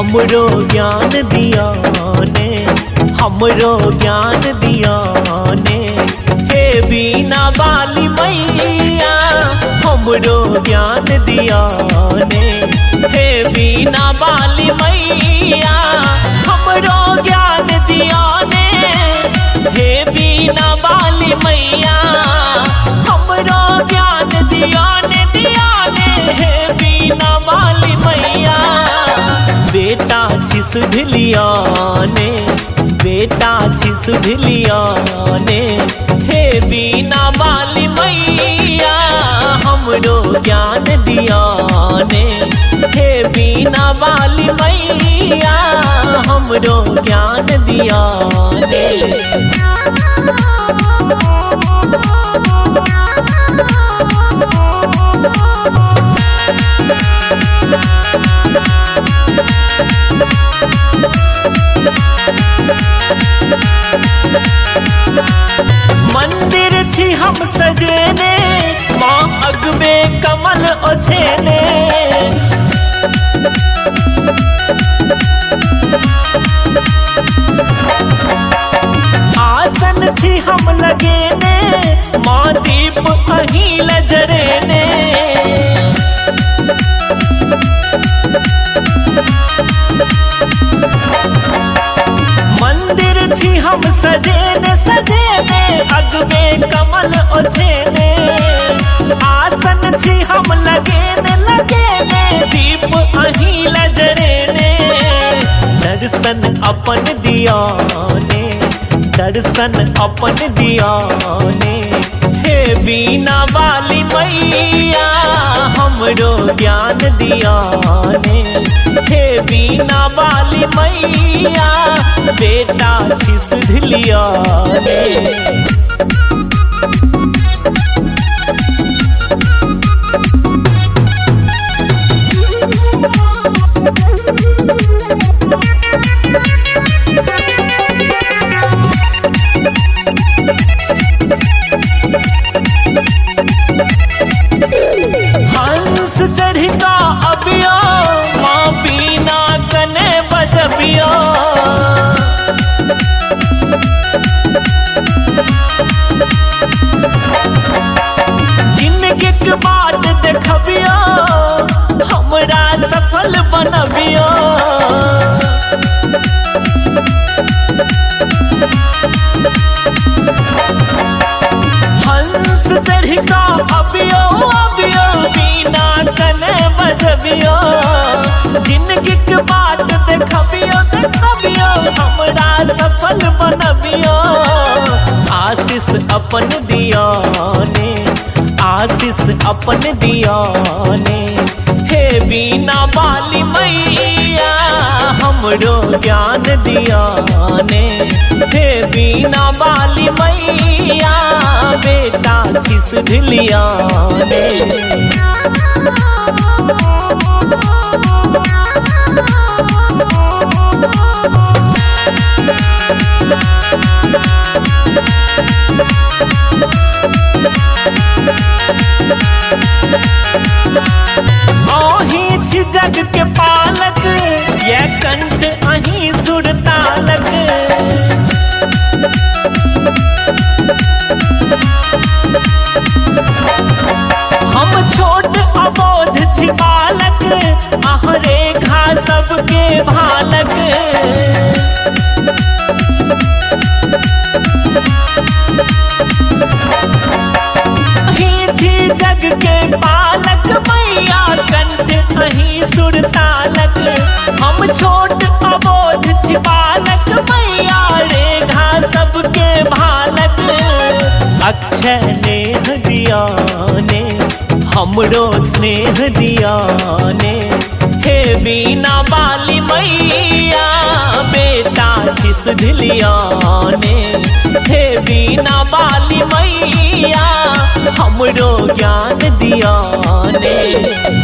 हमरो ज्ञान दिया ने, हमरो ज्ञान दिया ने। हे बीना वाली मैया हमरो ज्ञान दिया ने। हे बीना वाली मैया हमरो ज्ञान दिया ने। हे बीना वाली मैया हमरो ज्ञान दिया ने, दिया ने। हे बीना वाली मैया बेटा छी सुधलिया ने, बेटा छी सुधलिया ने। हे बीना वाली मैया हमरो ज्ञान दिया ने। हे बीना वाली मैया हमरो ज्ञान दिया ने। मंदिर छी हम सजेने, माँ अगबे कमल ओछेने। आसन छी हम लगेने, माँ दीप अहीं लजरेने। मंदिर छी हम सजेने, सजेने अगबे कमल ओछेने। आसन छी हम लगेने, लगेने दीप अहीं लजरेने। दर्शन अपन दिया ने, दर्शन अपन दिया ने। हे बीना वाली मैया हमरो ज्ञान दिया ने। हे बीना वाली मैया बेटा छी सुधलिया ने। हंस चढ़िका अबिया, माँ बीना कने बजबिया। जिंदगी के बाट देखबिया, हमरा सफल बनबिया। हंस चढ़िका अबियो, अबियो बीना कने बजबियो। जिंदगी के बाट देखबियो, देखबियो हमरा सफल बनबियो। आशीष अपन दिया ने, आशीष अपन दिया ने। हे बीना वाली मैया हमरो ज्ञान दिया ने। हे बीना वाली मैया बेटा छी सुधलिया ने। अहीं छी जग के पालक, ये कंठ अहीं सुरतालक। हम छोट अबोध छी बालक, अहरे घा सबके भालक। अहीं छी जग के पालक, मैया कंठ अहीं सुरतालक। हम छोट अबोध छी बालक, मैया रेखा सबके भालक। अक्षय नेह दिया ने, हमरो स्नेह दिया ने। हे बीना वाली मैया बेटा छी सुधलिया ने। हे बीना वाली मैया हमरो ज्ञान दिया ने।